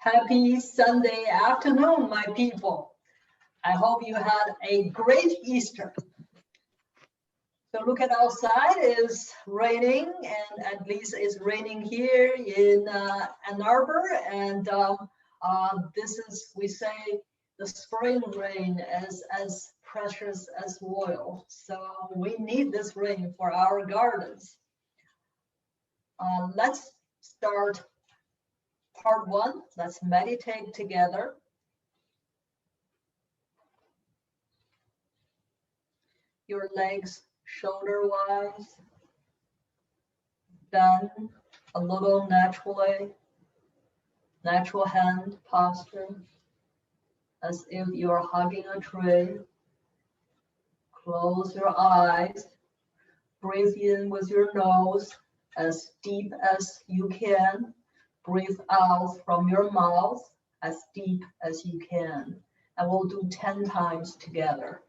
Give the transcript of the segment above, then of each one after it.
Happy Sunday afternoon, my people. I hope you had a great Easter. So look at outside, it's raining, and at least it's raining here in Ann Arbor. And this is, we say, the spring rain is as precious as oil. So we need this rain for our gardens. Let's start part one. Let's meditate together. Your legs shoulder-wise, bend a little naturally, natural hand posture, as if you're hugging a tree. Close your eyes, breathe in with your nose as deep as you can. Breathe out from your mouth as deep as you can. And we'll do 10 times together.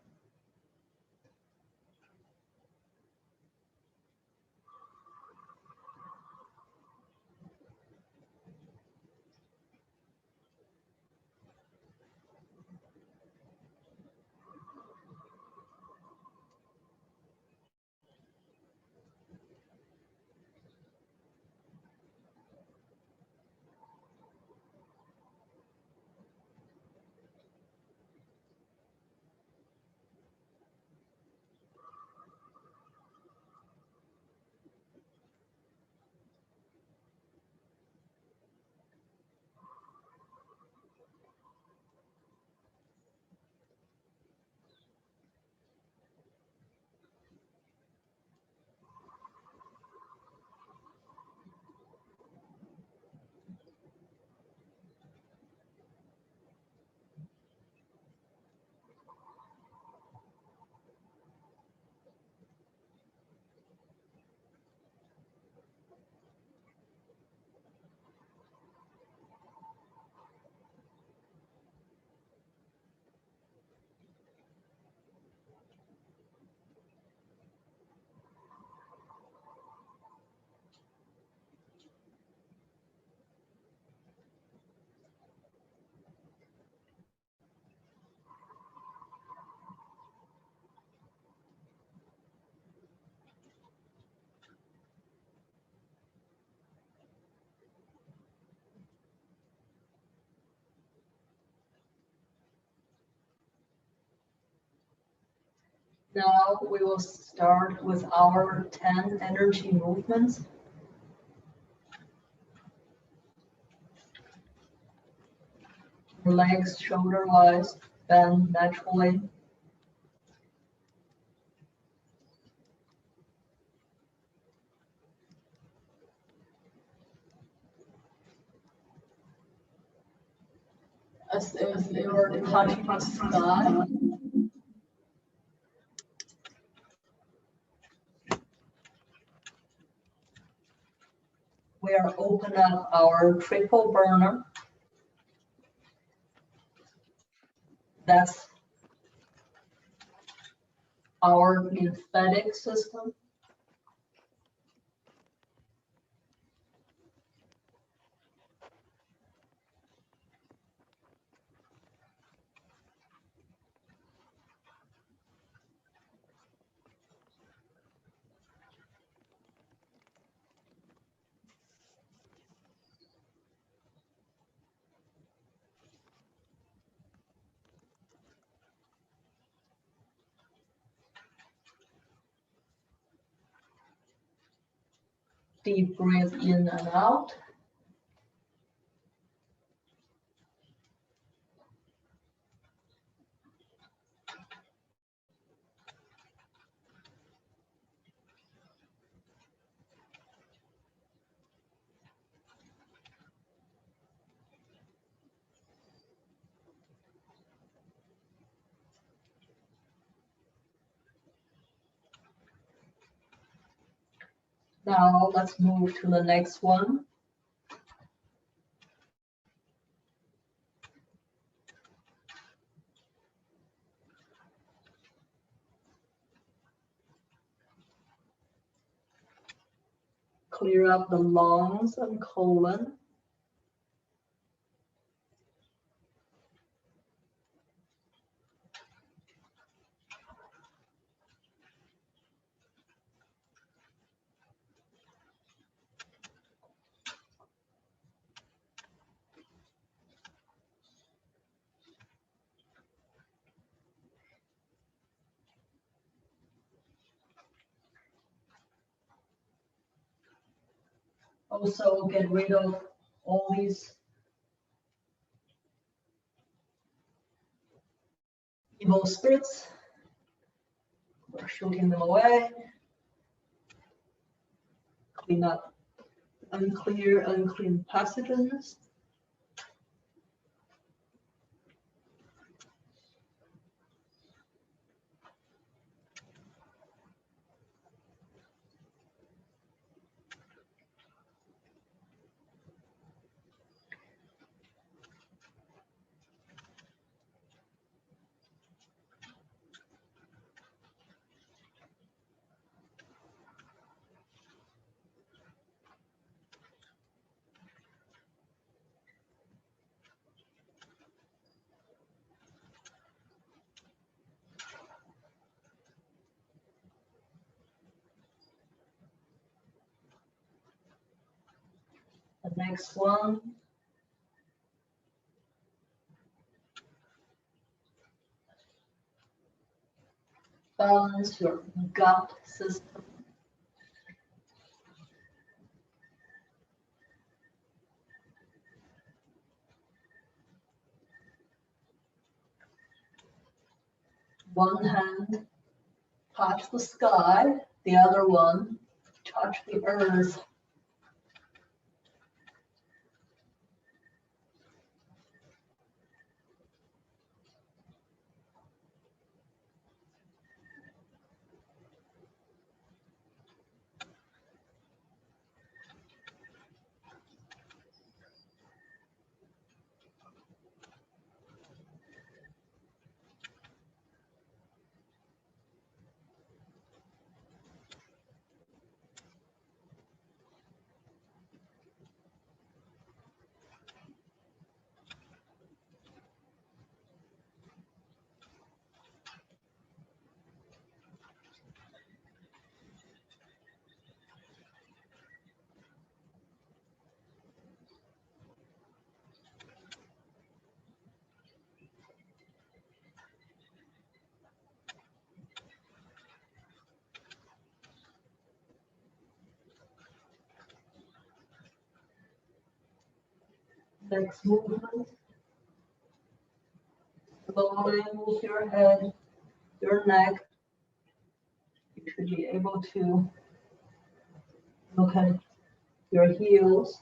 Now we will start with our 10 energy movements. Legs shoulder-wise, bend naturally. As if they were touching the sky. We are open up our triple burner. That's our lymphatic system. Deep breath in and out. Now let's move to the next one. Clear up the lungs and colon. Also get rid of all these evil spirits. We're shooting them away. Clean up unclean passages. The next one. Balance your gut system. One hand touch the sky, the other one touch the earth. Next movement. Slowly move your head, your neck. You should be able to look at your heels.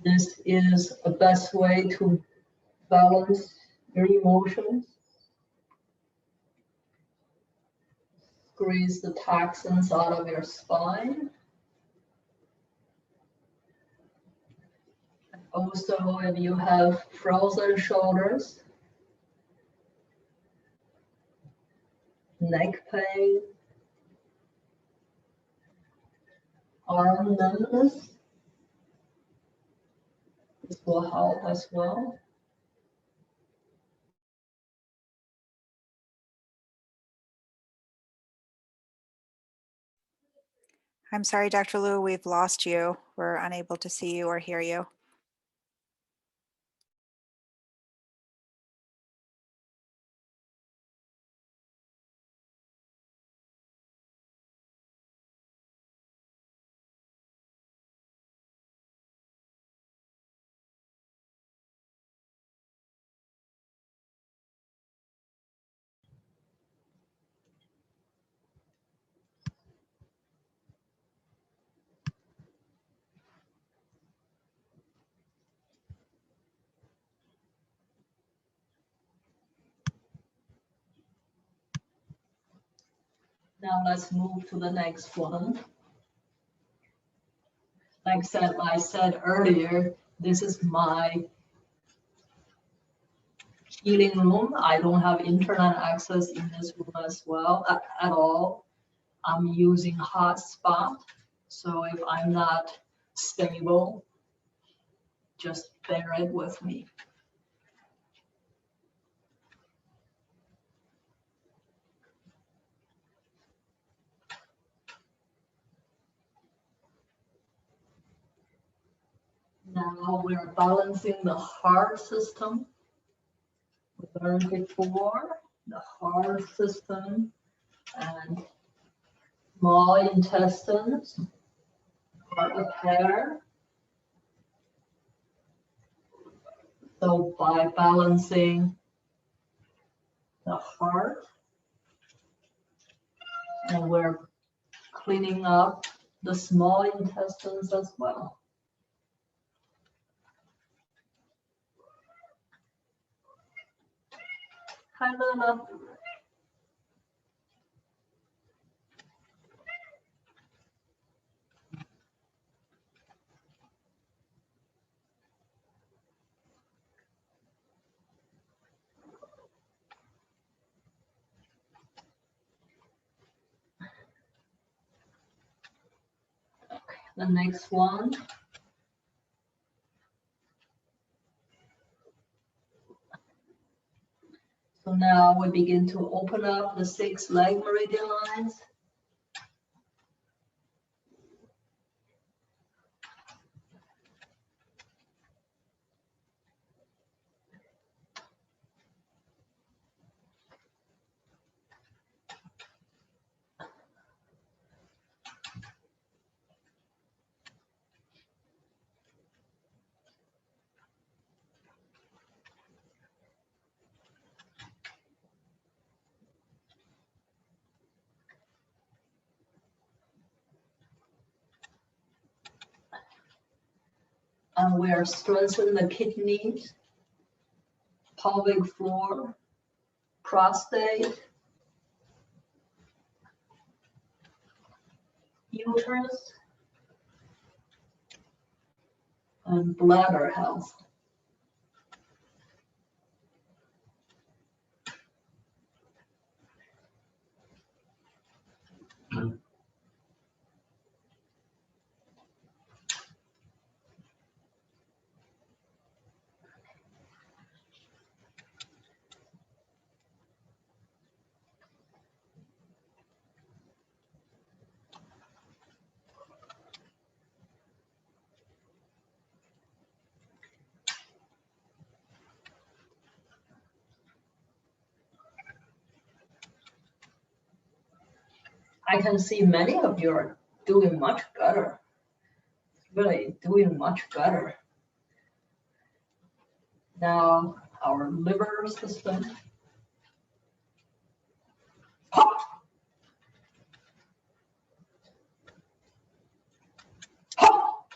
This is the best way to balance your emotions. Squeeze the toxins out of your spine. Also, if you have frozen shoulders, neck pain, arm numbness, this will help as well. I'm sorry, Dr. Liu, we've lost you. We're unable to see you or hear you. Now let's move to the next one. Like I said earlier, this is my healing room. I don't have internet access in this room as well at all. I'm using hotspot. So if I'm not stable, just bear it with me. Now we're balancing the heart system. We learned before the heart system and small intestines are a pair. So by balancing the heart, and we're cleaning up the small intestines as well. Hi, Luna. The next one. So now we begin to open up the 6 leg meridian lines. And we are strengthening the kidneys, pelvic floor, prostate, uterus, and bladder health. I can see many of you are doing much better. Really doing much better. Now our liver system. Hop. Hop.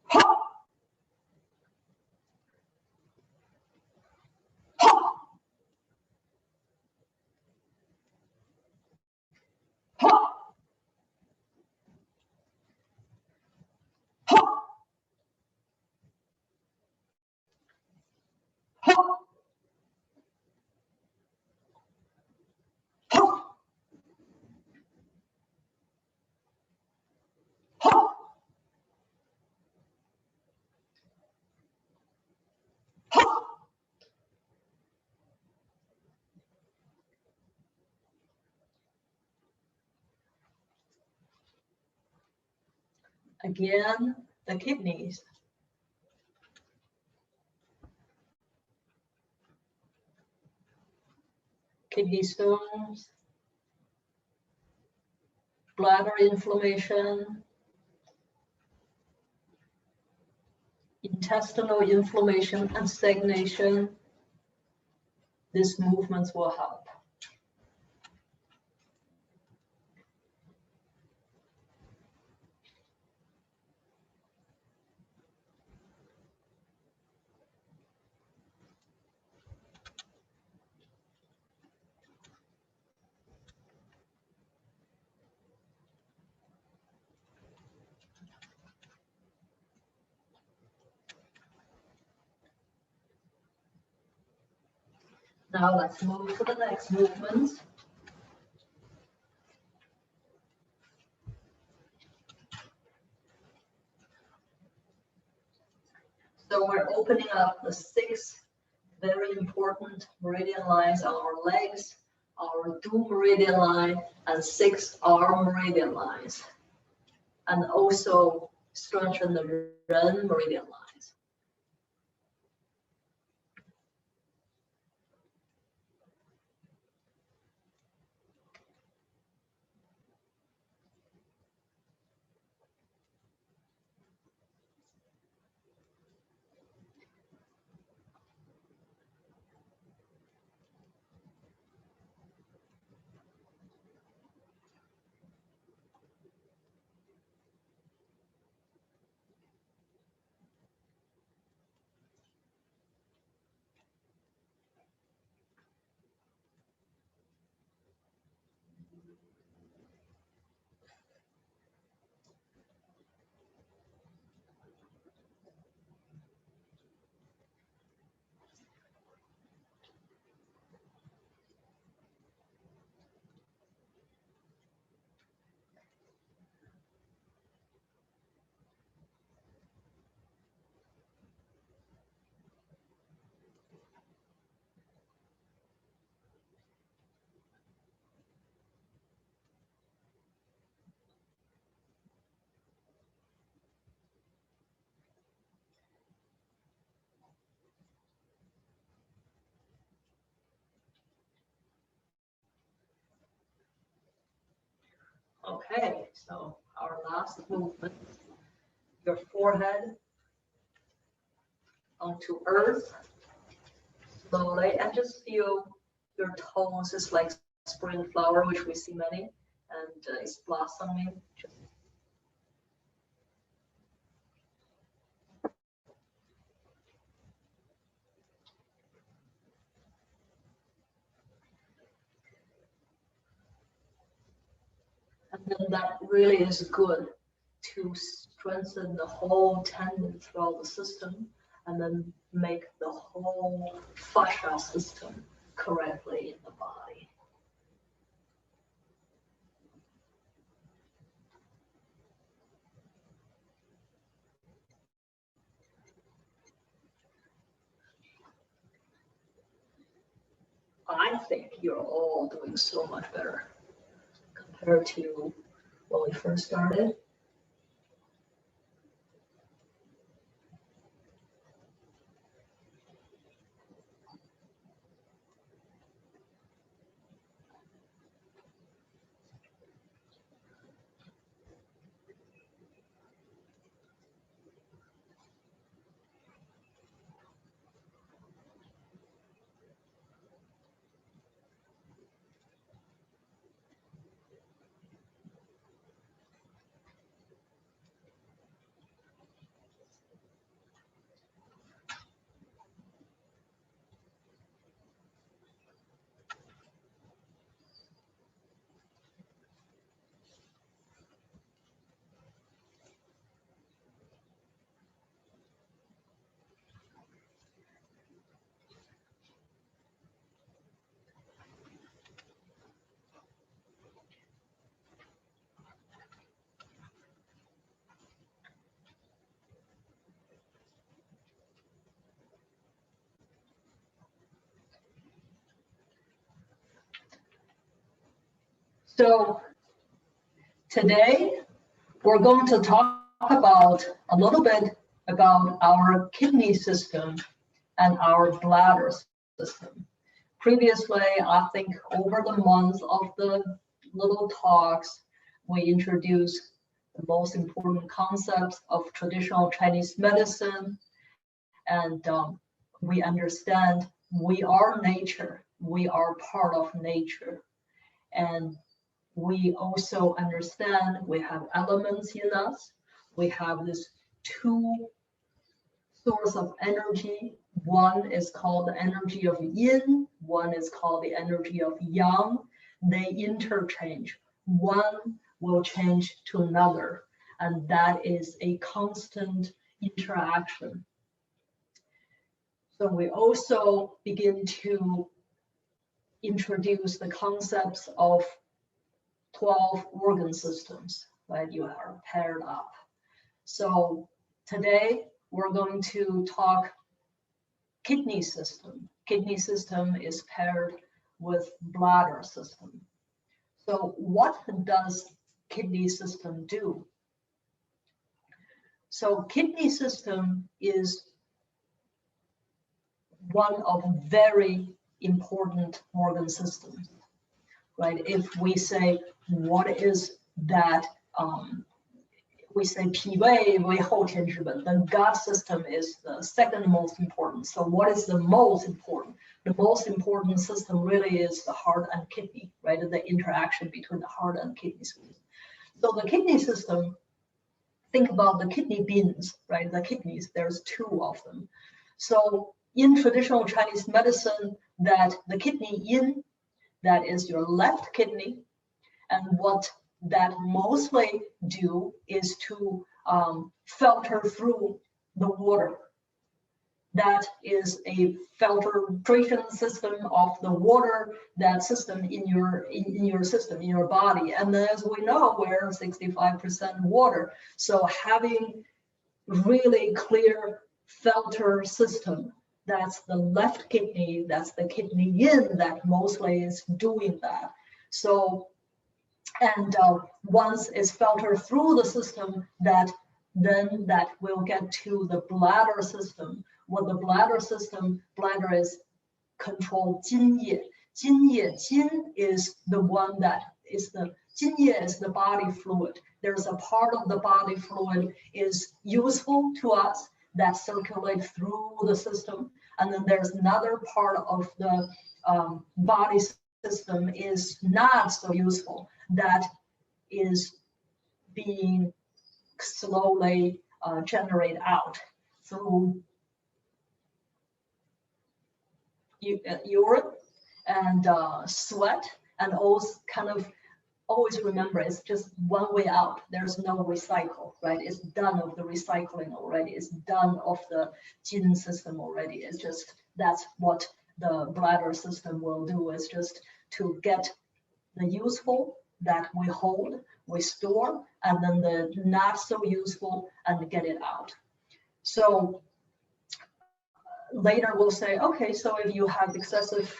Hop. Hop. Hop. Hop. Hop. Hop. Hop. Hop. Again, the kidneys. Kidney stones, bladder inflammation, intestinal inflammation and stagnation. These movements will help. Now let's move to the next movement. So we're opening up the 6 very important meridian lines on our legs, our 2 meridian line, and 6 arm meridian lines, and also strengthen the Ren meridian lines. Okay, so our last movement, your forehead onto earth, slowly, and just feel your toes is like spring flower, which we see many, and it's blossoming. And then that really is good to strengthen the whole tendon throughout the system, and then make the whole fascia system correctly in the body. I think you're all doing so much better compared to when we first started. So today we're going to talk about a little bit about our kidney system and our bladder system. Previously, I think over the months of the little talks, we introduced the most important concepts of traditional Chinese medicine, and we understand we are nature, we are part of nature, and we also understand we have elements in us. We have this two source of energy. One is called the energy of yin, one is called the energy of yang. They interchange. One will change to another, and that is a constant interaction. So we also begin to introduce the concepts of 12 organ systems, right? You are paired up. So today we're going to talk kidney system. Kidney system is paired with bladder system. So what does kidney system do? So kidney system is one of very important organ systems, right? If we say, what is that? We say 脾胃为后天之本. The gut system is the second most important. So what is the most important? The most important system really is the heart and kidney, right? The interaction between the heart and kidney system. So the kidney system, think about the kidney beans, right? The kidneys, there's two of them. So in traditional Chinese medicine, that the kidney yin, that is your left kidney, and what that mostly do is to filter through the water. That is a filtration system of the water, that system in your system, in your body. And as we know, we're 65% water. So having really clear filter system, that's the left kidney, that's the kidney yin that mostly is doing that. So, and once it's filtered through the system, that will get to the bladder system. What the bladder system, bladder is control 津液. 津液, 津 is the one that is the Jin is the body fluid. There's a part of the body fluid is useful to us that circulates through the system. And then there's another part of the body system is not so useful that is being slowly generated out through urine and sweat, and also kind of always remember it's just one way out. There's no recycle, right? It's done of the recycling already. It's done of the Jin system already. It's just that's what the bladder system will do, is just to get the useful that we hold, we store, and then the not so useful and get it out. So later we'll say, okay, so if you have excessive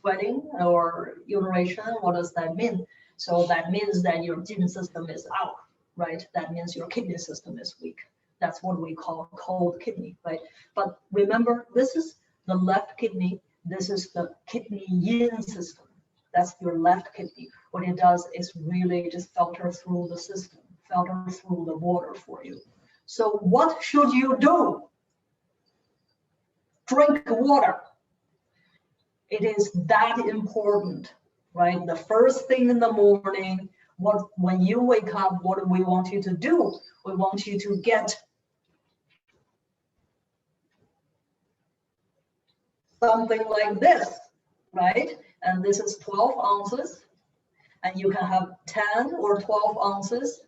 sweating or urination, what does that mean? So that means that your Jin system is out, right? That means your kidney system is weak. That's what we call cold kidney, right? But remember, this is the left kidney. This is the kidney yin system. That's your left kidney. What it does is really just filter through the system, filter through the water for you. So what should you do? Drink water. It is that important, right? The first thing in the morning, when you wake up, what do we want you to do? We want you to get something like this, right? And this is 12 ounces, and you can have 10 or 12 ounces,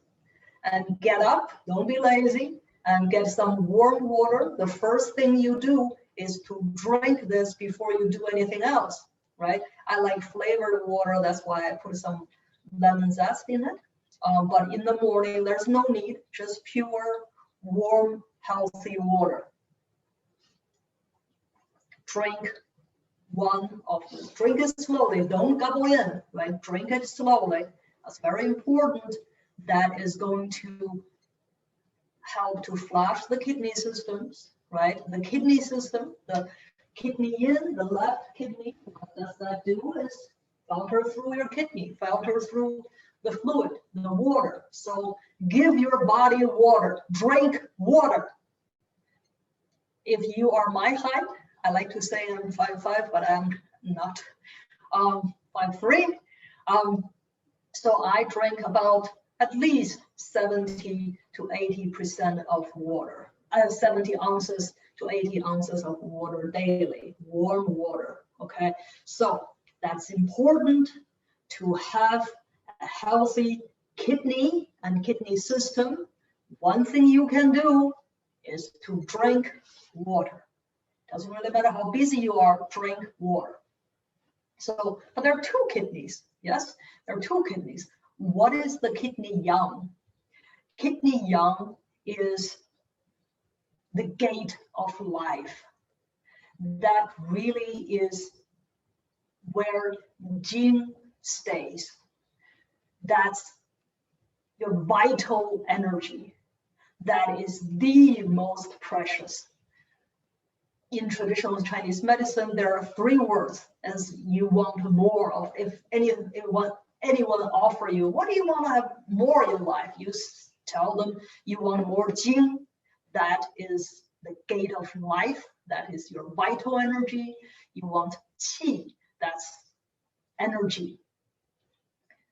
and get up, don't be lazy, and get some warm water. The first thing you do is to drink this before you do anything else, right? I like flavored water, that's why I put some lemon zest in it. But in the morning, there's no need, just pure, warm, healthy water. Drink one of them. Drink it slowly, don't gobble in, right? Drink it slowly. That's very important. That is going to help to flush the kidney systems, right? The kidney system, the kidney in, the left kidney, what does that do is filter through your kidney, filter through the fluid, the water. So give your body water, drink water. If you are my height, I like to say I'm 5'5", but I'm not 5'3". So I drink about at least 70 to 80% of water. 70 ounces to 80 ounces of water daily, warm water, okay? So that's important to have a healthy kidney and kidney system. One thing you can do is to drink water. Doesn't really matter how busy you are, drink water. So, but there are two kidneys, yes? There are two kidneys. What is the kidney yang? Kidney yang is the gate of life. That really is where Jin stays. That's your vital energy. That is the most precious. In traditional Chinese medicine, there are 3 words as you want more of. If anyone offer you, what do you want to have more in life? You tell them you want more Jin. That is the gate of life. That is your vital energy. You want Qi. That's energy.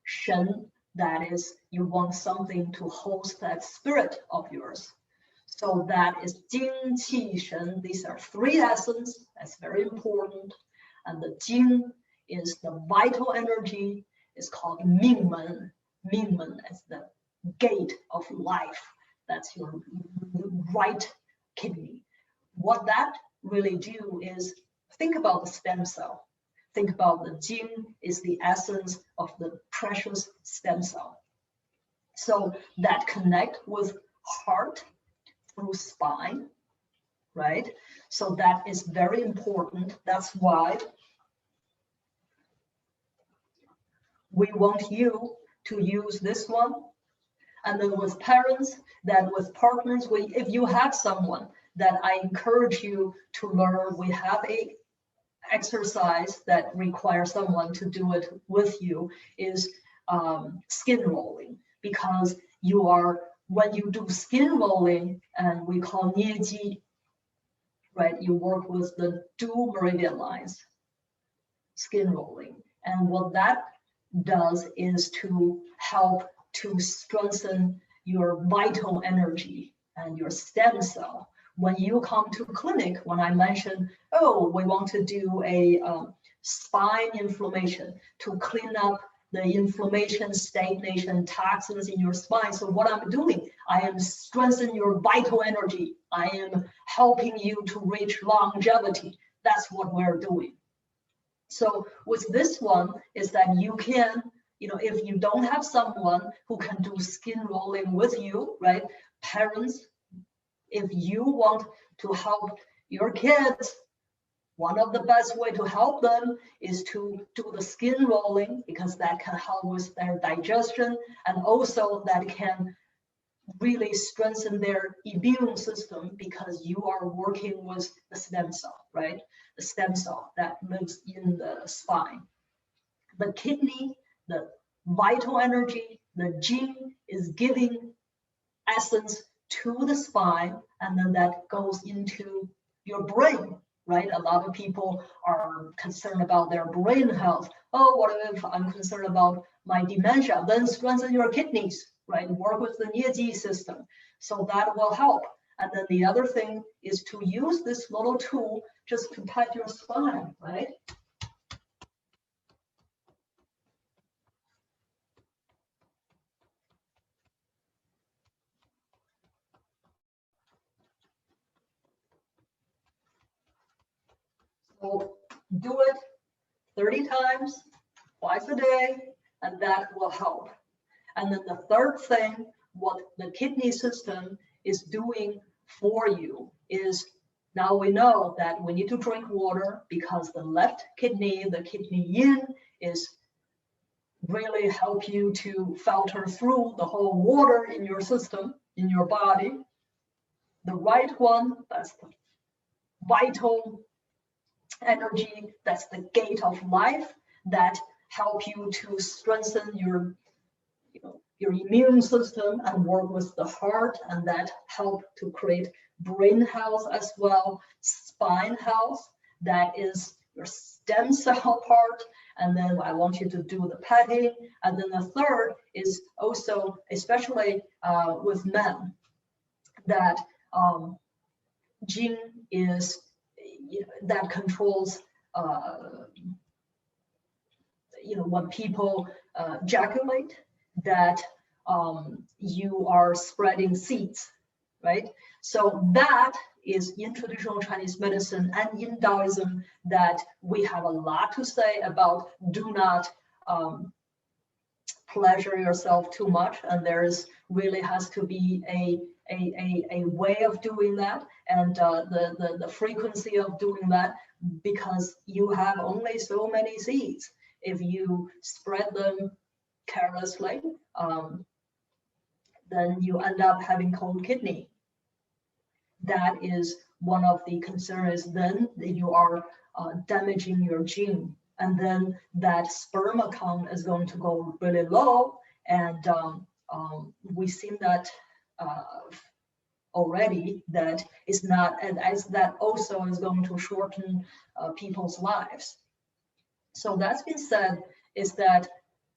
Shen. That is you want something to host that spirit of yours. So that is Jing, Qi, Shen. These are 3 essence. That's very important. And the Jing is the vital energy. It's called Mingmen. Mingmen is the gate of life. That's your right kidney. What that really do is think about the stem cell. Think about the Jing is the essence of the precious stem cell. So that connect with heart through spine, right? So that is very important. That's why we want you to use this one. And then with parents, then with partners, if you have someone that I encourage you to learn, we have a exercise that requires someone to do it with you, is skin rolling, because you are, when you do skin rolling, and we call 捏肌, right? You work with the dual meridian lines, skin rolling. And what that does is to help to strengthen your vital energy and your stem cell. When you come to clinic, when I mentioned, oh, we want to do a spine inflammation to clean up the inflammation, stagnation, toxins in your spine. So what I'm doing, I am strengthening your vital energy. I am helping you to reach longevity. That's what we're doing. So with this one is that you can, if you don't have someone who can do skin rolling with you, right? Parents, if you want to help your kids, one of the best way to help them is to do the skin rolling, because that can help with their digestion, and also that can really strengthen their immune system, because you are working with the stem cell, right? The stem cell that lives in the spine. The kidney, the vital energy, the gene is giving essence to the spine, and then that goes into your brain, right? A lot of people are concerned about their brain health. Oh, what if I'm concerned about my dementia? Then strengthen your kidneys, right? Work with the 捏肌 system. So that will help. And then the other thing is to use this little tool just to pat your spine, right? So do it 30 times, twice a day, and that will help. And then the third thing, what the kidney system is doing for you is, now we know that we need to drink water, because the left kidney, the kidney yin, is really help you to filter through the whole water in your system, in your body. The right one, that's the vital energy, that's the gate of life, that help you to strengthen your immune system and work with the heart, and that help to create brain health as well, spine health, that is your stem cell part. And then I want you to do the petting. And then the third is also, especially with men, that gene is that controls when people ejaculate, that you are spreading seeds, right? So that is in traditional Chinese medicine and in Taoism that we have a lot to say about. Do not pleasure yourself too much, and there is really has to be a way of doing that, and the frequency of doing that, because you have only so many seeds. If you spread them carelessly, then you end up having cold kidney. That is one of the concerns. Then you are damaging your gene, and then that sperm count is going to go really low. And we've seen that already, that is not, and as that also is going to shorten people's lives. So that's been said, is that,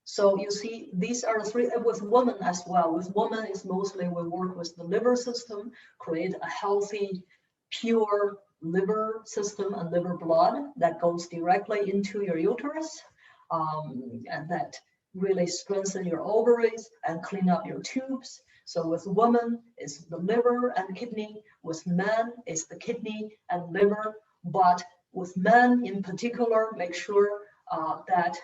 so you see, these are three, with women as well. With women, it's mostly we work with the liver system, create a healthy, pure liver system and liver blood that goes directly into your uterus, and that really strengthen your ovaries and clean up your tubes. So with women, it's the liver and kidney. With men, it's the kidney and liver. But with men in particular, make sure that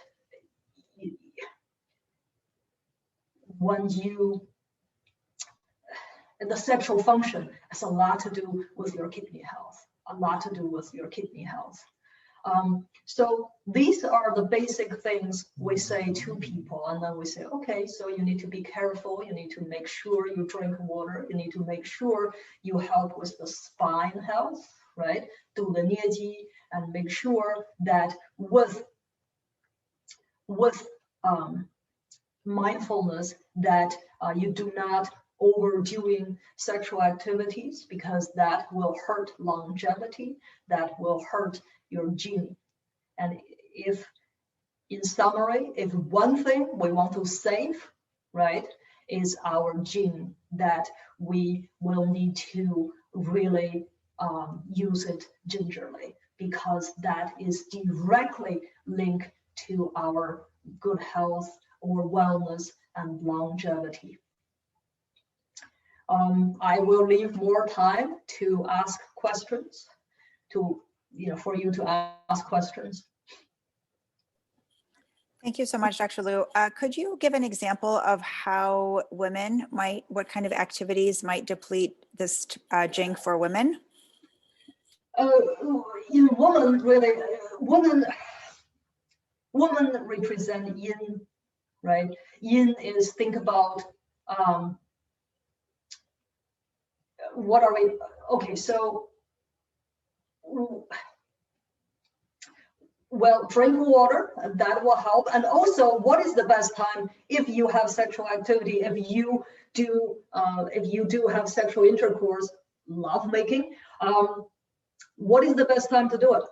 when you, the sexual function has a lot to do with your kidney health, a lot to do with your kidney health. So these are the basic things we say to people, and then we say, okay, so you need to be careful, you need to make sure you drink water, you need to make sure you help with the spine health, right? Do the 捏肌, and make sure that with mindfulness that you do not overdoing sexual activities, because that will hurt longevity, that will hurt your gene. And if, in summary, if one thing we want to save, right, is our gene, that we will need to really use it gingerly, because that is directly linked to our good health or wellness and longevity. I will leave more time to ask questions, for you to ask questions. Thank you so much, Dr. Liu. Could you give an example of how women what kind of activities might deplete this gene for women? Women really, women represent yin, right? Yin is, think about, what are we, okay, so, well, drink water, that will help. And also, what is the best time if you have sexual activity, if you do have sexual intercourse, love making, what is the best time to do it?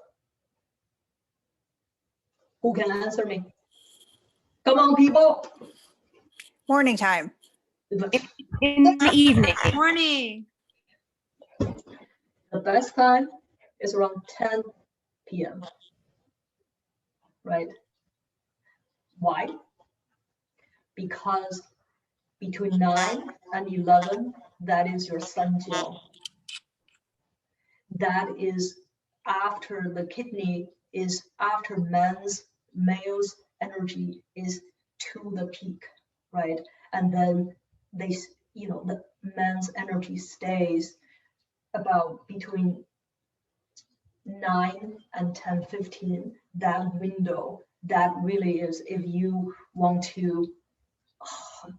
Who can answer me? Come on, people. Morning time. In the evening. Morning. The best time is around 10 p.m. Right? Why? Because between 9 and 11, that is your sanjiao. That is after the kidney is, after male's energy is to the peak, right? And then they, the man's energy stays about between 9 and 10:15, that window, that really is, if you want to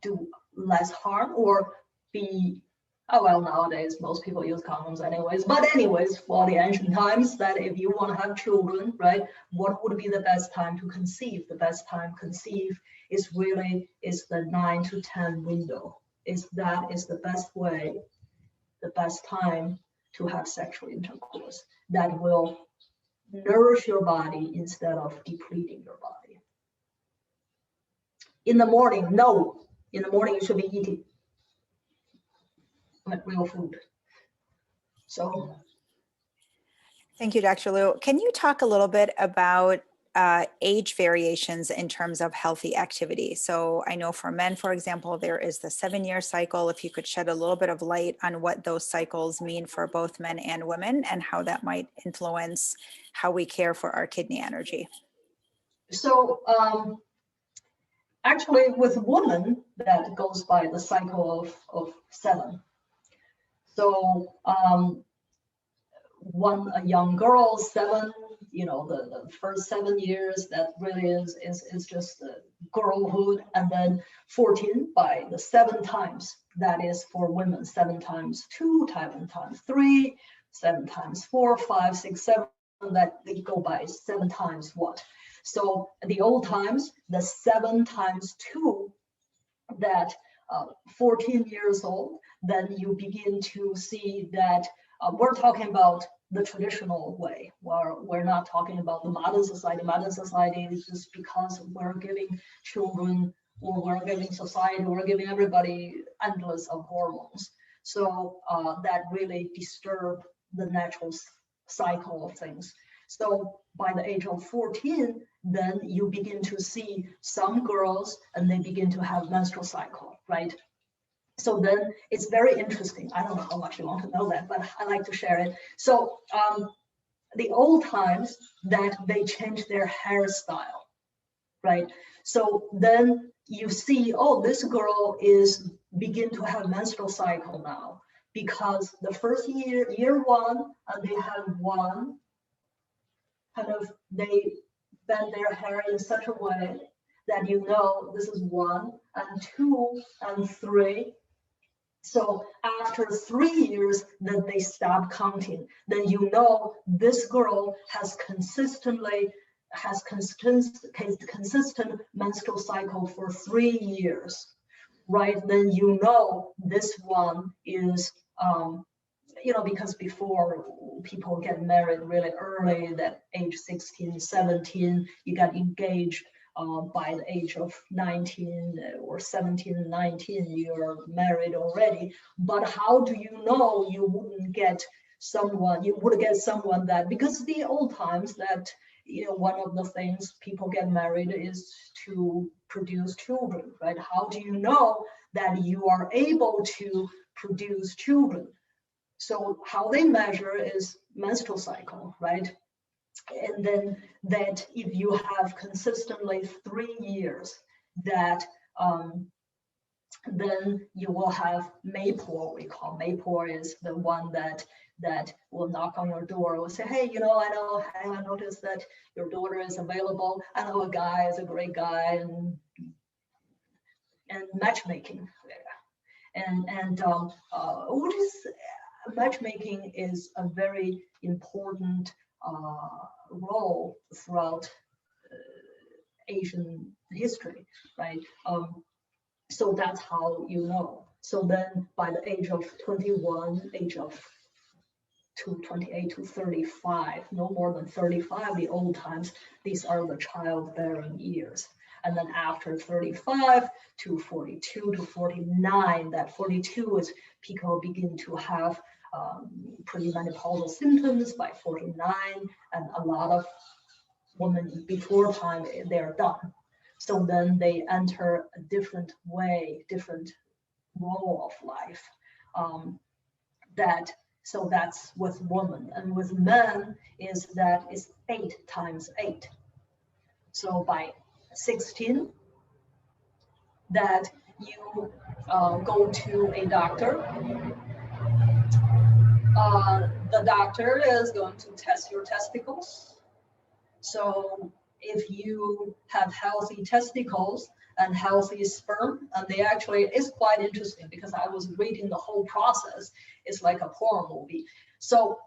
do less harm or be, well, nowadays most people use condoms anyways, but anyways, for the ancient times, that if you want to have children, right, what would be the best time to conceive? The best time to conceive is the 9 to 10 window. That is the best way, the best time to have sexual intercourse, that will nourish your body instead of depleting your body. In the morning, no. In the morning, you should be eating like real food. So. Thank you, Dr. Liu. Can you talk a little bit about age variations in terms of healthy activity? So I know for men, for example, there is the 7-year cycle. If you could shed a little bit of light on what those cycles mean for both men and women, and how that might influence how we care for our kidney energy. So actually with women, that goes by the cycle of 7. So a young girl, 7, the first 7 years, that really is just the girlhood. And then 14 by the 7 times, that is for women, 7 times 2, 7 times 3, 7 times 4, 5, 6, 7, that they go by 7 times what? So the old times, the 7 times 2, that 14 years old, then you begin to see that we're talking about the traditional way. We're not talking about the modern society. Modern society is just because we're giving children, or we're giving society, we're giving everybody endless of hormones. So that really disturb the natural cycle of things. So by the age of 14, then you begin to see some girls, and they begin to have menstrual cycle, right? So then it's very interesting. I don't know how much you want to know that, but I like to share it. So the old times, that they change their hairstyle, right? So then you see, oh, this girl is begin to have menstrual cycle now, because the first year 1, they have one, kind of, they bend their hair in such a way that this is 1, and 2, and 3. So after 3 years, then they stop counting. Then this girl has consistently has consistent menstrual cycle for 3 years, right? Then you know this one is, because before people get married really early, that age 16, 17, you got engaged by the age of 19 or 17, 19, you're married already. But how do you know you would get someone that, because the old times that, one of the things people get married is to produce children, right? How do you know that you are able to produce children? So how they measure is menstrual cycle, right? And then that if you have consistently 3 years, that then you will have Maypole. We call Maypole is the one that will knock on your door, will say, hey, I noticed that your daughter is available. I know a guy is a great guy, and matchmaking. And what is matchmaking is a very important role throughout Asian history, right? So that's how you know. So then by the age of 21, age of 28 to 35, no more than 35, the old times, these are the childbearing years. And then after 35 to 42 to 49, that 42 is people begin to have premenopausal symptoms by 49, and a lot of women before time, they're done. So then they enter a different way, different role of life. So that's with women. And with men is 8 times 8. So by 16, that you go to a doctor. The doctor is going to test your testicles. So if you have healthy testicles and healthy sperm, and they actually, it's quite interesting because I was reading the whole process. It's like a horror movie. So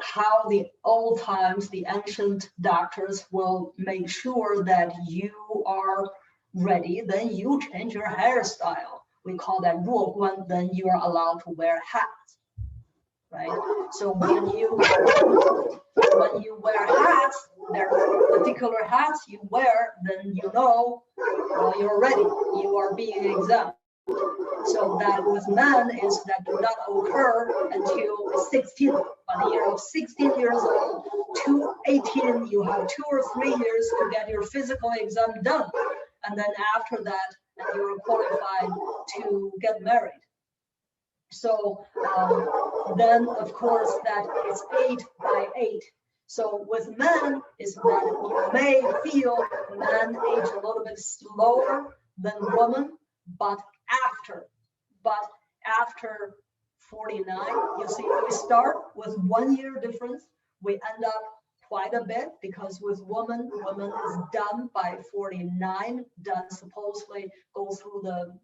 how the old times, the ancient doctors will make sure that you are ready, then you change your hairstyle. We call that 入关, then you are allowed to wear hats, right? So when you wear hats, there are particular hats you wear, then well, you're ready, you are being exempt. So that with men is that do not occur until 16. By the year of 16 years old to 18, you have 2 or 3 years to get your physical exam done. And then after that, you're qualified to get married. So then, of course, that is 8 by 8. So with men is that you may feel men age a little bit slower than women, but after 49, you see, we start with 1 year difference. We end up quite a bit because with women is done by 49, done supposedly go through the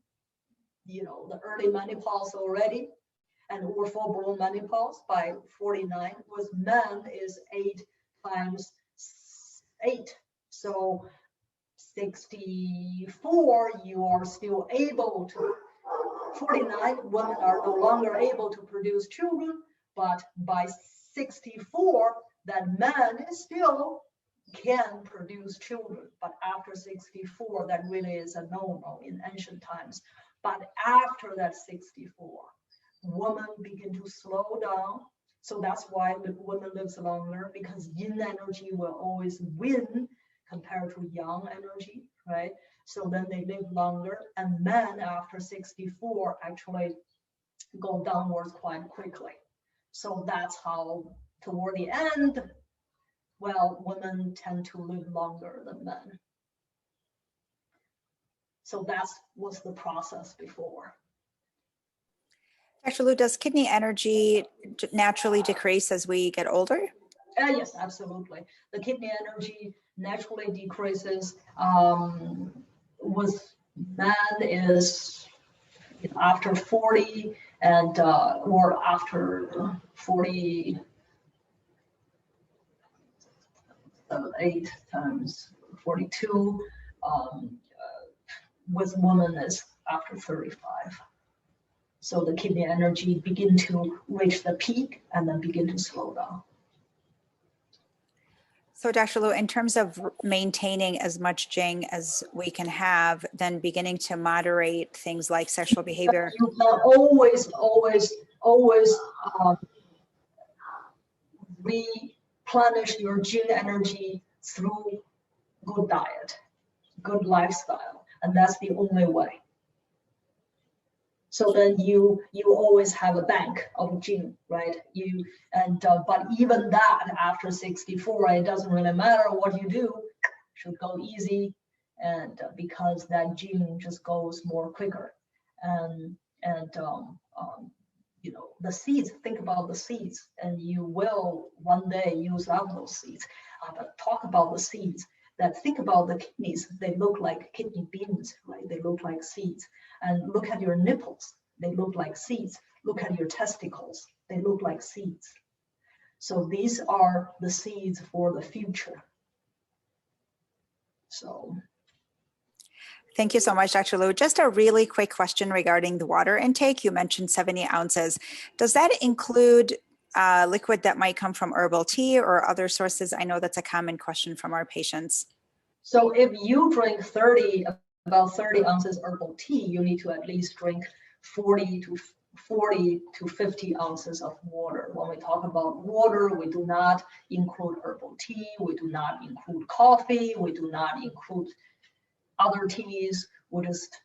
early menopause already, and or full-blown menopause by 49. With men is 8 times 8. So 64, you are still able to. 49, women are no longer able to produce children, but by 64, that man still can produce children. But after 64, that really is a no-no in ancient times. But after that 64, women begin to slow down. So that's why the women lives longer, because yin energy will always win compared to yang energy, right? So then they live longer, and men after 64 actually go downwards quite quickly. So that's how toward the end, well, women tend to live longer than men. So that was the process before. Dr. Liu, does kidney energy naturally decrease as we get older? Yes, absolutely. The kidney energy naturally decreases. With men is after 40 and or after 40. 8 times 42 with women is after 35. So the kidney energy begin to reach the peak and then begin to slow down. So Dr. Liu, in terms of maintaining as much Jing as we can have, then beginning to moderate things like sexual behavior. You can always replenish your Jing energy through good diet, good lifestyle, and that's the only way. So then you always have a bank of Jing, right? But even that after 64, it doesn't really matter what you do, should go easy, and because that Jing just goes more quicker, and you know, the seeds. Think about the seeds, and you will one day use up those seeds. But talk about the seeds. That think about the kidneys. They look like kidney beans, right? They look like seeds. And look at your nipples. They look like seeds. Look at your testicles. They look like seeds. So these are the seeds for the future. So. Thank you so much, Dr. Liu. Just a really quick question regarding the water intake. You mentioned 70 ounces. Does that include liquid that might come from herbal tea or other sources? I know that's a common question from our patients. So if you drink about 30 ounces herbal tea, you need to at least drink 40 to 50 ounces of water. When we talk about water, we do not include herbal tea, we do not include coffee, we do not include other teas, we just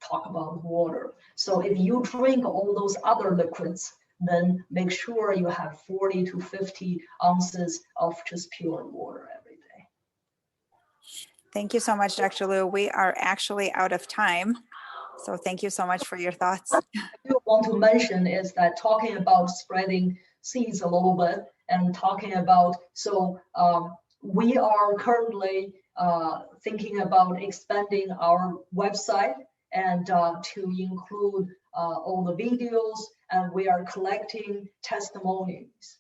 talk about water. So if you drink all those other liquids, then make sure you have 40 to 50 ounces of just pure water every day. Thank you so much, Dr. Liu. We are actually out of time. So thank you so much for your thoughts. What I do want to mention is that talking about spreading seeds a little bit and talking about, so we are currently thinking about expanding our website and to include all the videos, and we are collecting testimonies.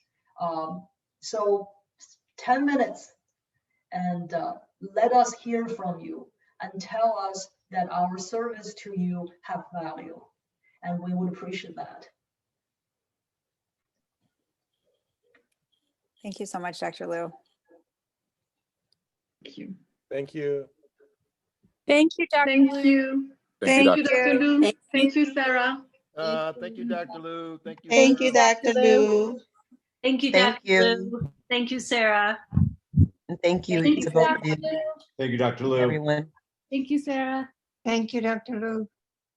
So 10 minutes and let us hear from you and tell us that our service to you have value, and we would appreciate that. Thank you so much, Dr. Liu. Thank you. Thank you. Thank you, Dr. Thank Liu. you. Thank Thank you, Dr. Lu. Thank Thank you, Sarah. Thank you, Dr. Lu. Thank you. Thank Sarah. you, Dr. Lu. Thank you, Thank Dr. you. Liu. Thank you, Sarah. And thank you Thank to you, both Dr. of you, Liu. Thank you, Dr. Liu. everyone. Thank you, Sarah. Thank you, Dr. Lu.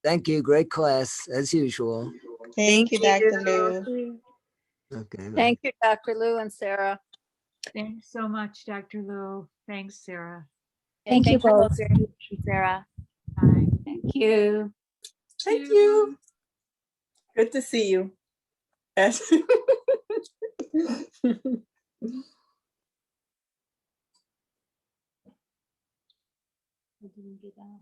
Thank you. Great class as usual. Thank you, Dr. Lu. Okay. Bye. Thank you, Dr. Liu and Sarah. Thanks so much, Dr. Lu. Thanks, Sarah. And Thank you both. very much, Sarah. Bye. Thank you. Thank you. Good to see you. Yes. I didn't get out.